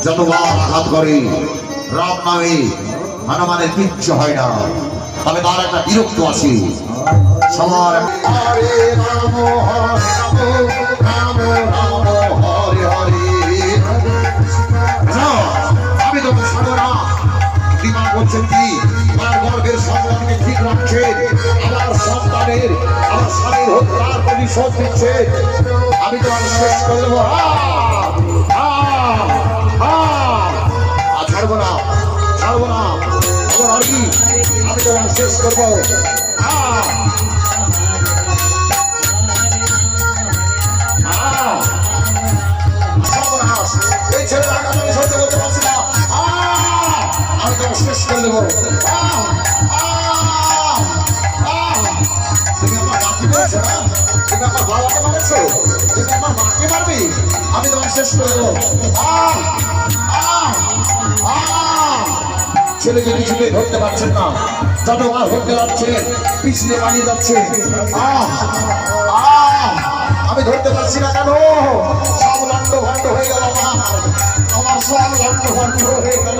যতবার আঘাত করে রাম নামে হনুমানের কিচ্ছু হয় না, তবে তার একটা বিরক্ত আছে। সবার হরে রাম হরে হরে। আমি তো সাধনা বিমা করছেন কি তার গর্বের সন্তানকে ঠিক রাখছে, আমার সন্তানের আমার স্বামীর হত্যার প্রতিশোধ দিচ্ছে। আমি তোমার শেষ করে দেবো, ছাড়বো না ছাড়বো না। আমি তোমার শেষ করবো। এই ছেলের আঘাত আমি সহ্য করতে পারছি না, আমি তোমার শেষ করে দেবো। তুমি আমার মাকে মেরেছো না, তুমি আমার বাবাকে মারেছো, তুমি আমার মাকে মারবি, আমি তোমার শেষ করে দেবো। ছেলেকে কিছুতে ধরতে পারছেন না, যতবার ধরতে যাচ্ছে পিছনে পালিয়ে যাচ্ছে। আমি ধরতে পারছি না কেন? সব লন্ড ভন্ড হয়ে গেল, আমার সব লন্ড ভন্ড হয়ে গেল।